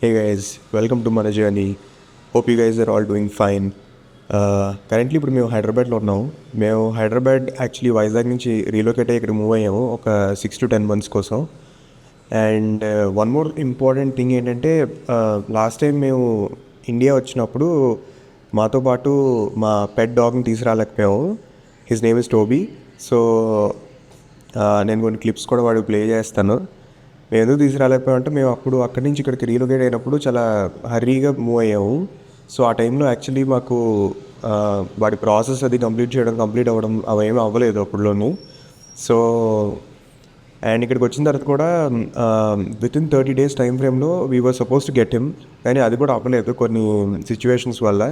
Hey guys, welcome to మన journey. Hope you guys are all doing fine. Currently ఇప్పుడు మేము హైదరాబాద్లో ఉన్నాము. మేము హైదరాబాద్ యాక్చువల్లీ వైజాగ్ నుంచి రీలొకేట్ అయ్యి ఇక్కడ మూవ్ అయ్యాము ఒక 6 to 10 months కోసం. And one more important thing ఏంటంటే లాస్ట్ టైం మేము ఇండియా వచ్చినప్పుడు మాతో పాటు మా పెట్ డాగ్ని తీసుకురాలేకపోయాము. His name is Toby. So నేను కొన్ని క్లిప్స్ కూడా వాడికి ప్లే చేస్తాను. మేము ఎందుకు తీసుకురాలేకపోయామంటే మేము అప్పుడు అక్కడి నుంచి ఇక్కడికి రీలొకేట్ అయినప్పుడు చాలా హర్రీగా మూవ్ అయ్యాము. సో ఆ టైంలో యాక్చువల్లీ మాకు వాడి ప్రాసెస్ అది కంప్లీట్ అవ్వడం అవేమీ అవ్వలేదు అప్పుడులోను. సో అండ్ ఇక్కడికి వచ్చిన తర్వాత కూడా వితిన్ 30 days టైం ఫ్రేమ్లో we were suppose to get him, కానీ అది కూడా అవ్వలేదు కొన్ని సిచ్యువేషన్స్ వల్ల.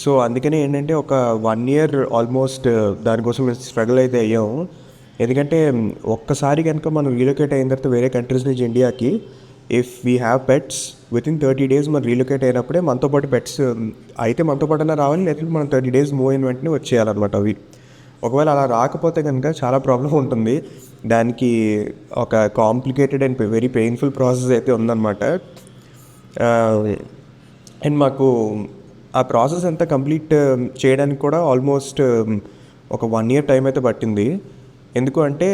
సో అందుకనే ఏంటంటే ఒక 1 year ఆల్మోస్ట్ దానికోసం స్ట్రగుల్ అయితే అయ్యాము. ఎందుకంటే ఒక్కసారి కనుక మనం రీలొకేట్ అయిన తర్వాత వేరే కంట్రీస్ నుంచి ఇండియాకి, if we have pets within 30 days మనం రీలొకేట్ అయినప్పుడే మనతో పాటు పెట్స్ అయితే మనతో పాటు రావాలి, లేకపోతే మనం 30 days మూవ్ అయిన వెంటనే వచ్చేయాలన్నమాట అవి. ఒకవేళ అలా రాకపోతే కనుక చాలా ప్రాబ్లం ఉంటుంది. దానికి ఒక complicated and very painful process అయితే ఉందన్నమాట. అండ్ మాకు ఆ ప్రాసెస్ అంతా కంప్లీట్ చేయడానికి కూడా ఆల్మోస్ట్ ఒక 1 year టైం అయితే పట్టింది. ఎందుకు అంటే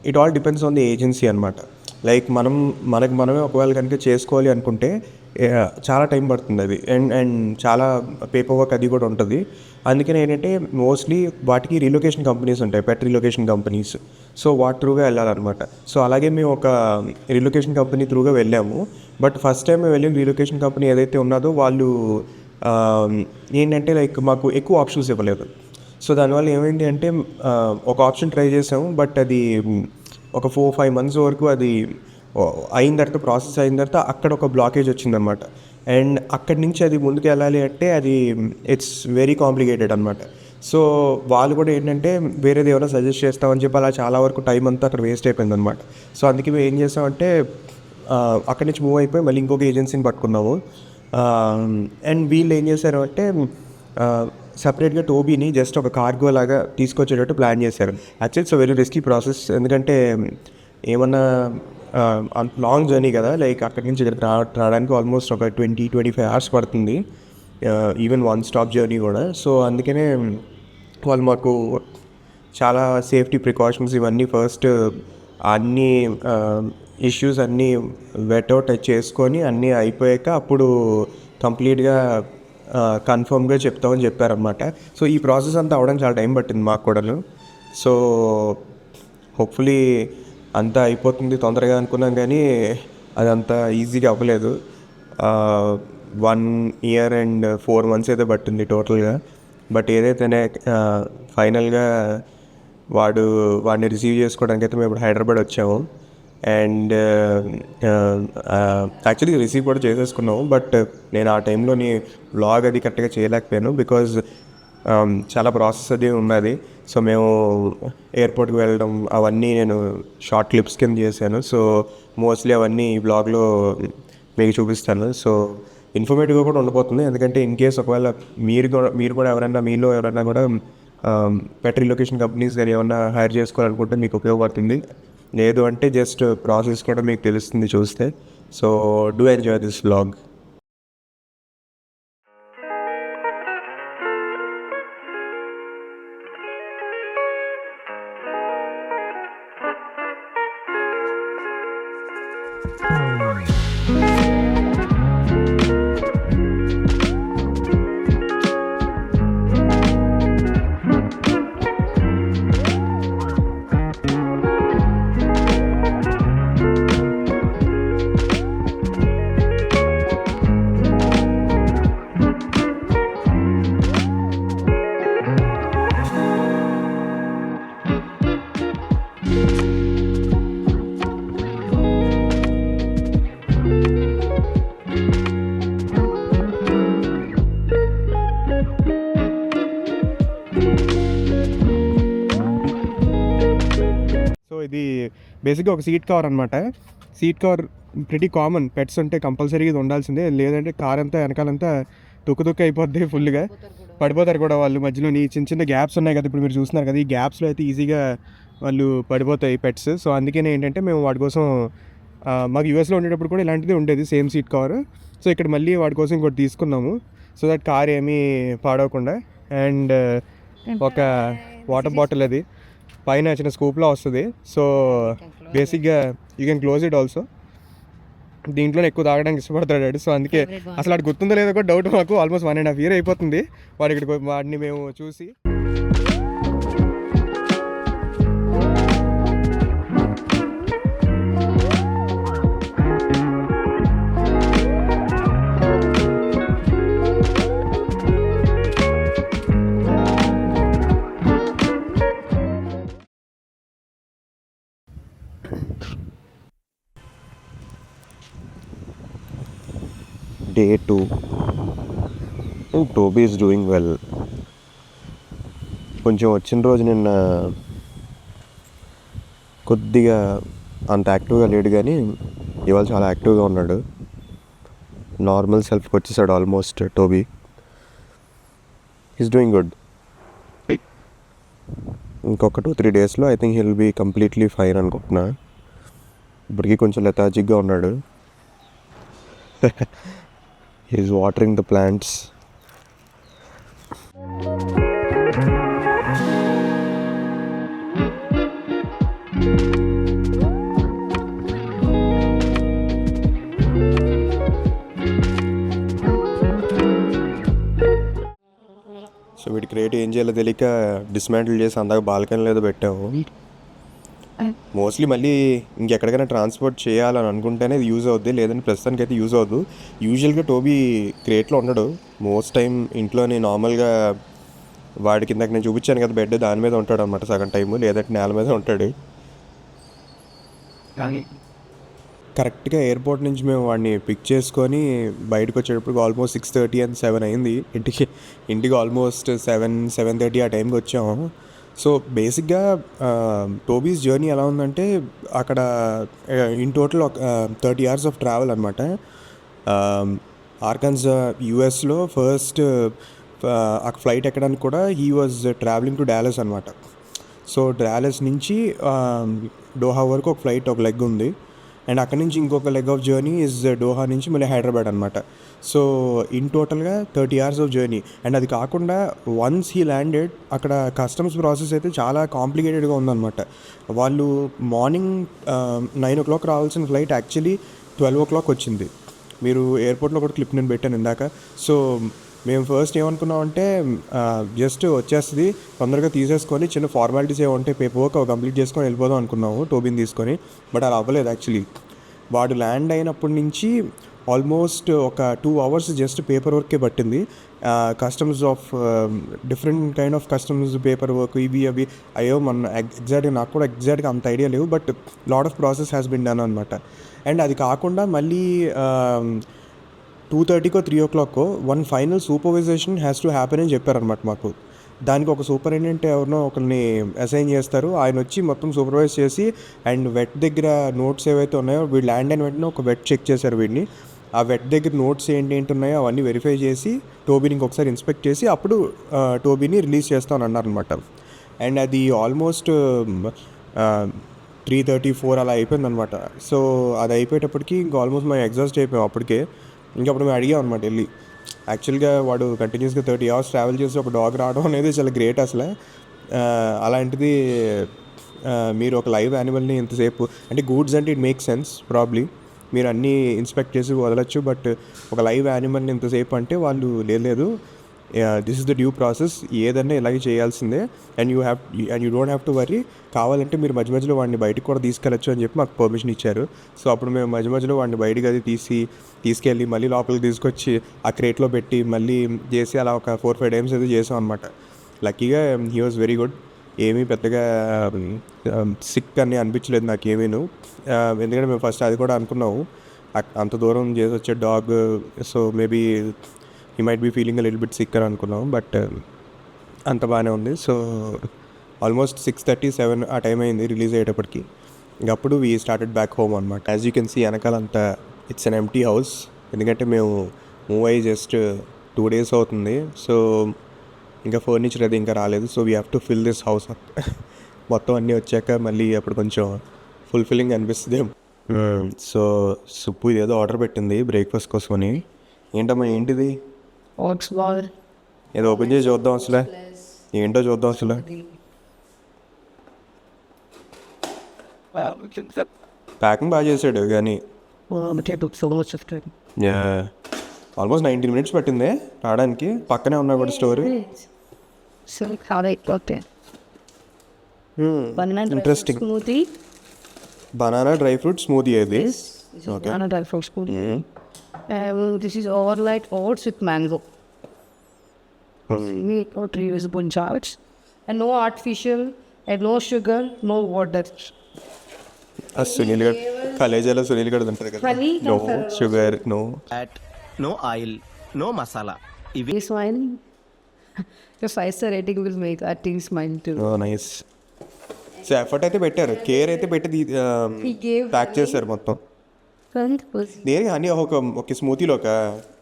it all depends on the agency అనమాట. లైక్ మనమే ఒకవేళ కనుక చేసుకోవాలి అనుకుంటే చాలా టైం పడుతుంది అది. అండ్ చాలా పేపర్ వర్క్ అది కూడా ఉంటుంది. అందుకని ఏంటంటే మోస్ట్లీ వాటికి రీలొకేషన్ కంపెనీస్ ఉంటాయి, పెట్ రీలొకేషన్ కంపెనీస్. సో వాటి త్రూగా వెళ్ళాలన్నమాట. సో అలాగే మేము ఒక రీలొకేషన్ కంపెనీ త్రూగా వెళ్ళాము. బట్ ఫస్ట్ టైం మేము వెళ్ళిన రీలొకేషన్ కంపెనీ ఏదైతే ఉన్నదో వాళ్ళు ఏంటంటే లైక్ మాకు ఎక్కువ ఆప్షన్స్ ఇవ్వలేదు. సో దానివల్ల ఏమైంది అంటే ఒక ఆప్షన్ ట్రై చేసాము, బట్ అది ఒక 4-5 months వరకు అది అయిన తర్వాత ప్రాసెస్ అయిన తర్వాత అక్కడ ఒక బ్లాకేజ్ వచ్చిందనమాట. అండ్ అక్కడి నుంచి అది ముందుకు వెళ్ళాలి అంటే అది ఇట్స్ వెరీ కాంప్లికేటెడ్ అనమాట. సో వాళ్ళు కూడా ఏంటంటే వేరేది ఎవరైనా సజెస్ట్ చేస్తామని చెప్పి అలా చాలా వరకు టైం అంతా అక్కడ వేస్ట్ అయిపోయింది అనమాట. సో అందుకే మేము ఏం చేస్తామంటే అక్కడి నుంచి మూవ్ అయిపోయి మళ్ళీ ఇంకొక ఏజెన్సీని పట్టుకున్నాము. అండ్ వీళ్ళు ఏం చేశారు అంటే సపరేట్గా టోబీని జస్ట్ ఒక కార్గో లాగా తీసుకొచ్చేటట్టు ప్లాన్ చేశారు. Actually it's very risky process. ఎందుకంటే ఏమన్నా లాంగ్ జర్నీ కదా, లైక్ అక్కడి నుంచి రావడానికి ఆల్మోస్ట్ ఒక 20-25 hours పడుతుంది, ఈవెన్ 1 stop జర్నీ కూడా. సో అందుకనే వాళ్ళు మాకు చాలా సేఫ్టీ ప్రికాషన్స్ ఇవన్నీ ఫస్ట్ అన్నీ ఇష్యూస్ అన్నీ వెట్అవుట్ చేసుకొని అన్నీ అయిపోయాక అప్పుడు కంప్లీట్గా కన్ఫర్మ్గా చెప్తామని చెప్పారనమాట. సో ఈ ప్రాసెస్ అంతా అవ్వడం చాలా టైం పట్టింది మాకు కూడాను. సో హోప్ఫుల్లీ అంతా అయిపోతుంది తొందరగా అనుకున్నాం, కానీ అదంతా ఈజీగా అవ్వలేదు. 1 year and 4 months అయితే పట్టింది టోటల్గా. బట్ ఏదైతేనే ఫైనల్గా వాడిని రిసీవ్ చేసుకోవడానికి అయితే మేము ఇప్పుడు హైదరాబాద్ వచ్చాము. అండ్ యాక్చువల్లీ రిసీవ్ కూడా చేసేసుకున్నాము. బట్ నేను ఆ టైంలోని వ్లాగ్ అది కరెక్ట్గా చేయలేకపోయాను, బికాజ్ చాలా ప్రాసెస్ అది ఉన్నది. సో మేము ఎయిర్పోర్ట్కి వెళ్ళడం అవన్నీ నేను షార్ట్ క్లిప్స్ కింద చేశాను. సో మోస్ట్లీ అవన్నీ ఈ బ్లాగ్లో మీకు చూపిస్తాను. సో ఇన్ఫర్మేటివ్గా కూడా ఉండిపోతుంది. ఎందుకంటే ఇన్ కేస్ ఒకవేళ మీరు కూడా మీలో ఎవరైనా కూడా పెట్ రీలొకేషన్ కంపెనీస్ కానీ ఏమన్నా హైర్ చేసుకోవాలనుకుంటే మీకు ఉపయోగపడుతుంది. లేదు అంటే జస్ట్ ప్రాసెస్ కూడా మీకు తెలుస్తుంది చూస్తే. So do enjoy this vlog. ఇది బేసిక్గా ఒక సీట్ కవర్ అనమాట. Seat cover pretty common, pets ఉంటే కంపల్సరీగా ఇది ఉండాల్సిందే. లేదంటే కార్ అంతా వెనకాలంతా తుక్కు అయిపోద్ది, ఫుల్గా పడిపోతారు కూడా వాళ్ళు. మధ్యలోని చిన్న చిన్న గ్యాప్స్ ఉన్నాయి కదా, ఇప్పుడు మీరు చూస్తున్నారు కదా, ఈ గ్యాప్స్లో అయితే ఈజీగా వాళ్ళు పడిపోతాయి పెట్స్. సో అందుకనే ఏంటంటే మేము వాటి కోసం మాకు యూఎస్లో ఉండేటప్పుడు కూడా ఇలాంటిది ఉండేది, సేమ్ సీట్ కవర్. సో ఇక్కడ మళ్ళీ వాడి కోసం ఇంకోటి తీసుకున్నాము, సో దట్ కార్ ఏమీ పాడవకుండా. అండ్ ఒక వాటర్ బాటిల్, అది పైన చిన్న స్కూప్లో వస్తుంది. సో బేసిక్గా you can close it also. దీంట్లో ఎక్కువ తాగడానికి ఇష్టపడతాడు. సో అందుకే అసలు వాడు గుర్తుందో లేదో కూడా డౌట్ మాకు. ఆల్మోస్ట్ 1.5 year అయిపోతుంది వాడిని మేము చూసి. Day 2. Toby is doing well. కొంచెం వచ్చిన రోజు నిన్న కొద్దిగా అంత యాక్టివ్గా లేడు, కానీ ఇవాళ చాలా యాక్టివ్గా ఉన్నాడు. నార్మల్ సెల్ఫ్కి వచ్చేసాడు almost Toby. Is doing good. ఇంకొక 2-3 daysలో I think he'll be completely fine అనుకుంటున్నా. ఇప్పటికీ కొంచెం లెథార్జిక్గా ఉన్నాడు. He is watering the plants. So వీడికి రేట్ ఏం చేయాలో తెలియక డిస్మాంటిల్ చేసి అందాక బాల్కనీ లేదో పెట్టాము. మోస్ట్లీ మళ్ళీ ఇంకెక్కడికైనా ట్రాన్స్పోర్ట్ చేయాలని అనుకుంటేనే ఇది యూజ్ అవుద్ది, లేదంటే ప్రస్తుతానికి అయితే యూజ్ అవ్వదు. యూజువల్గా టోబీ క్రేట్లో ఉండడు మోస్ట్ టైం. ఇంట్లోనే నార్మల్గా వాడి కిందకి నేను చూపించాను కదా బెడ్, దాని మీద ఉంటాడు అనమాట సగం టైము, లేదంటే నేల మీద ఉంటాడు. కరెక్ట్గా ఎయిర్పోర్ట్ నుంచి మేము వాడిని పిక్ చేసుకొని బయటకు వచ్చేటప్పుడు ఆల్మోస్ట్ 6:30 and 7 అయింది. ఇంటికి ఆల్మోస్ట్ 7-7:30 ఆ టైంకి వచ్చాము. సో బేసిక్గా టోబీస్ జర్నీ ఎలా ఉందంటే, అక్కడ in total 30 hours of travel అనమాట. ఆర్కన్సా యూఎస్లో ఫస్ట్ ఆ ఫ్లైట్ ఎక్కడానికి కూడా he was travelling to Dallas అనమాట. సో డాలస్ నుంచి డోహా వరకు ఒక ఫ్లైట్, ఒక లెగ్ ఉంది. అండ్ అక్కడ నుంచి ఇంకొక లెగ్ ఆఫ్ జర్నీ ఇస్ డోహా నుంచి మళ్ళీ హైదరాబాద్ అనమాట. సో ఇన్ టోటల్గా 30 hours ఆఫ్ జర్నీ. అండ్ అది కాకుండా వన్స్ హీ ల్యాండెడ్, అక్కడ కస్టమ్స్ ప్రాసెస్ అయితే చాలా కాంప్లికేటెడ్గా ఉందన్నమాట. వాళ్ళు మార్నింగ్ 9 o'clock రావాల్సిన ఫ్లైట్ యాక్చువల్లీ 12 o'clock వచ్చింది. మీరు ఎయిర్పోర్ట్లో కూడా క్లిప్ నేను పెట్టాను ఇందాక. సో మేము ఫస్ట్ ఏమనుకున్నామంటే జస్ట్ వచ్చేస్తుంది, తొందరగా తీసేసుకొని చిన్న ఫార్మాలిటీస్ ఏమంటే పేపర్ వర్క్ కంప్లీట్ చేసుకొని వెళ్ళిపోదాం అనుకున్నాము టోబీని తీసుకొని. బట్ అలా అవ్వలేదు యాక్చువల్లీ. వాడు ల్యాండ్ అయినప్పటి నుంచి ఆల్మోస్ట్ ఒక 2 hours జస్ట్ పేపర్ వర్కే పట్టింది. Customs of different kind of customs paper work ఇవి అవి అయ్యో ఎగ్జాక్ట్గా నాకు కూడా ఎగ్జాక్ట్గా అంత ఐడియా లేవు, but lot of process has been done అనమాట. అండ్ అది కాకుండా మళ్ళీ 2:30 or 3 o'clock one final సూపర్వైజేషన్ has to happen అని చెప్పారనమాట మాకు. దానికి ఒక సూపరింటెండెంట్ ఎవరినో ఒకరిని అసైన్ చేస్తారు. ఆయన వచ్చి మొత్తం సూపర్వైజ్ చేసి, అండ్ వెట్ దగ్గర నోట్స్ ఏవైతే ఉన్నాయో, వీళ్ళు ల్యాండ్ అయిన వెంటనే ఒక వెట్ చెక్ చేశారు వీడిని. ఆ వెట్ దగ్గర నోట్స్ ఏంటి ఉన్నాయో అవన్నీ వెరిఫై చేసి టోబీని ఇంకొకసారి ఇన్స్పెక్ట్ చేసి అప్పుడు టోబీని రిలీజ్ చేస్తామని అన్నారనమాట. అండ్ అది ఆల్మోస్ట్ 3:34 అలా అయిపోయిందనమాట. సో అది అయిపోయేటప్పటికి ఇంకా ఆల్మోస్ట్ మేము ఎగ్జాస్ట్ అయిపోయాం అప్పటికే. ఇంకప్పుడు మేము అడిగాం అనమాట వెళ్ళి. యాక్చువల్గా వాడు కంటిన్యూస్గా 30 hours ట్రావెల్ చేసి ఒక డాగ్ రావడం అనేది చాలా గ్రేట్ అసలు. అలాంటిది మీరు ఒక లైవ్ యానిమల్ని ఇంతసేపు, అంటే గూడ్స్ అంటే ఇట్ మేక్ సెన్స్ ప్రాబ్లీ, మీరు అన్నీ ఇన్స్పెక్ట్ చేసి వదలచ్చు. బట్ ఒక లైవ్ యానిమల్ని ఇంతసేపు అంటే వాళ్ళు లేదు, this is the due process, ఏదన్నా ఇలాగే చేయాల్సిందే. And you don't have to worry, కావాలంటే మీరు మధ్య మధ్యలో వాడిని బయటకు కూడా తీసుకెళ్ళచ్చు అని చెప్పి మాకు పర్మిషన్ ఇచ్చారు. సో అప్పుడు మేము మధ్య మధ్యలో వాడిని బయటకు అది తీసుకెళ్ళి మళ్ళీ లోపలికి తీసుకొచ్చి ఆ క్రేట్లో పెట్టి మళ్ళీ చేసి అలా ఒక 4-5 times అయితే చేసాం అనమాట. లక్కీగా హీ వాజ్ వెరీ గుడ్. ఏమీ పెద్దగా సిక్ అని అనిపించలేదు నాకు ఏమీను. ఎందుకంటే మేము ఫస్ట్ అది కూడా అనుకున్నాము, అంత దూరం చేసి వచ్చే dog, so maybe he might be feeling a little bit sick అని అనుకున్నాం. బట్ అంత బాగానే ఉంది. సో ఆల్మోస్ట్ 6:37 ఆ టైం అయింది రిలీజ్ అయ్యేటప్పటికి. ఇంకప్పుడు వీ స్టార్టెడ్ బ్యాక్ హోమ్ అనమాట. యాజ్ యూ కెన్ సీ వెనకాల అంతా ఇట్స్ అన్ ఎంప్టీ హౌస్, ఎందుకంటే మేము మూవ్ అయ్యి జస్ట్ 2 days అవుతుంది. సో ఇంకా ఫర్నిచర్ అది ఇంకా రాలేదు. So we have to fill this house up. మొత్తం అన్నీ వచ్చాక మళ్ళీ అప్పుడు కొంచెం ఫుల్ఫిల్లింగ్ అనిపిస్తుంది. సో సుప్పు ఏదో ఆర్డర్ పెట్టింది బ్రేక్ఫాస్ట్ కోసమని. ఏంటమ్మా ఏంటిది? Oats bar. ఏదో ఓపెన్ చేసి చూద్దాం అసలు. ఏంటో చూద్దాం అసలు. ప్యాకింగ్ బాగా చేసాడు కానీ ఆల్మోస్ట్ 19 minutes పట్టింది రావడానికి. పక్కనే ఉన్నా కూడా story. So how they cooked it. Banana dry Interesting. fruit smoothie. Banana dry fruit smoothie అది. This is Okay. banana dry fruit smoothie. This is overnight oats with mango. Milk or 3 spoon charge. And no artificial and no sugar, no water. ఆ సునీల్ గడ్ కలేజాలో సునీల్ గడ్ ఉంటుంది కదా. Honey, no comfort. Sugar no. Fat, no oil, no masala. ఇవి This one, the 5-star rating will make that taste mine too. Nice. So effort అయితే పెట్టారు, care అయితే పెట్టి He gave pack చేశారు మొత్తం. దేని హనీ ఒక స్మూతీలో ఒక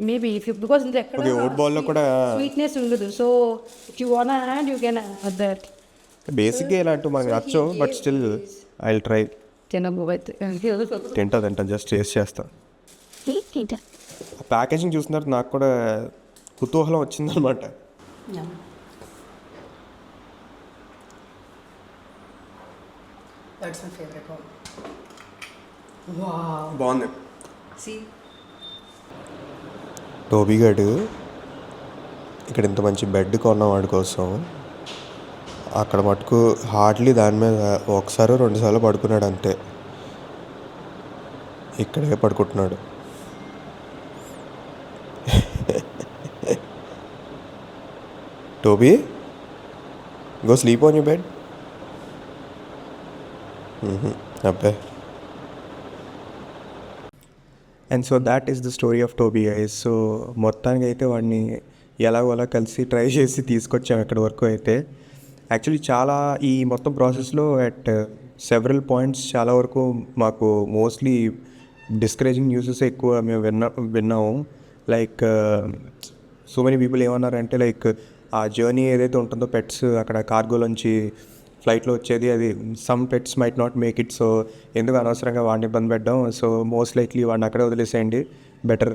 maybe if you because in the okay oat బాల్లో కూడా sweetness ఉండదు. So if you wanna add, you can add that. బేసిక్గా ఇలాంటివి మనకు నచ్చవు, but still I will try. తింటా జస్ట్ టేస్ట్ చేస్తా. ప్యాకేజింగ్ చూసిన తర్వాత నాకు కూడా కుతూహలం వచ్చిందనమాట. That's my favorite one. బాగుంది. See? టోబీ గడు ఇక్కడ ఇంత మంచి బెడ్ కొన్న వాడి కోసం అక్కడ మటుకు హార్డ్లీ దాని మీద ఒకసారి 2 సార్లు పడుకున్నాడు అంతే. ఇక్కడే పడుకుంటున్నాడు. Toby go sleep on you bed. అబ్బే. And so that is the story of Toby guys. So మొత్తానికి అయితే వాడిని ఎలాగోలా కలిసి ట్రై చేసి తీసుకొచ్చాము ఇక్కడి వరకు అయితే. యాక్చువల్లీ చాలా ఈ మొత్తం ప్రాసెస్లో అట్ సెవరల్ పాయింట్స్ చాలా వరకు మాకు మోస్ట్లీ డిస్కరేజింగ్ న్యూసెస్ ఎక్కువ మేము విన్నాము. లైక్ సో మెనీ పీపుల్ ఏమన్నారంటే లైక్ ఆ జర్నీ ఏదైతే ఉంటుందో పెట్స్ అక్కడ కార్గోలోంచి ఫ్లైట్లో వచ్చేది, అది some pets might not make it. So ఎందుకు అనవసరంగా వాడిని ఇబ్బంది పెట్టడం, సో మోస్ట్ లైక్లీ వాడిని అక్కడే వదిలేసేయండి, బెటర్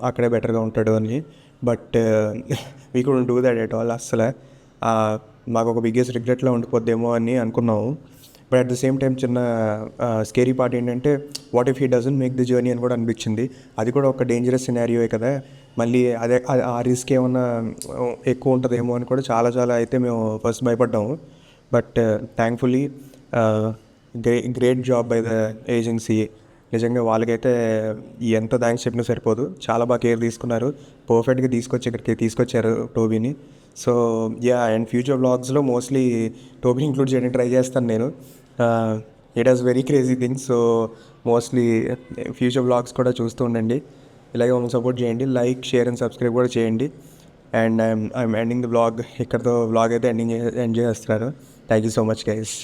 అక్కడే బెటర్గా ఉంటాడు అని. But we couldn't do that at all. అస్సలు మాకు ఒక బిగ్గెస్ట్ రిగ్రెట్లో ఉండిపోద్దేమో అని అనుకున్నాము. But at the same time చిన్న స్కేరీ పార్ట్ ఏంటంటే what if he doesn't make the journey అని కూడా అనిపించింది. అది కూడా ఒక డేంజరస్ సినారియోయే కదా, మళ్ళీ అదే ఆ రిస్క్ ఏమన్నా ఎక్కువ ఉంటుందేమో అని కూడా చాలా అయితే మేము ఫస్ట్ భయపడ్డాము. But thankfully great job by the agency. నిజంగా వాళ్ళకైతే ఎంత థ్యాంక్స్ చెప్పినా సరిపోదు. చాలా బాగా కేర్ తీసుకున్నారు, పర్ఫెక్ట్గా ఇక్కడికి తీసుకొచ్చారు టోబీని. సో యా, అండ్ ఫ్యూచర్ వ్లాగ్స్లో మోస్ట్లీ టోబీని ఇంక్లూడ్ చేయడానికి ట్రై చేస్తాను నేను. It has very crazy things. So mostly future vlogs కూడా చూస్తూ ఉండండి. ఇలాగే మమ్మల్ని సపోర్ట్ చేయండి, లైక్ షేర్ అండ్ సబ్స్క్రైబ్ కూడా చేయండి. And I'm ending the vlog. ఇక్కడతో వ్లాగ్ అయితే ఎండ్ చేస్తున్నారు. Thank you so much guys.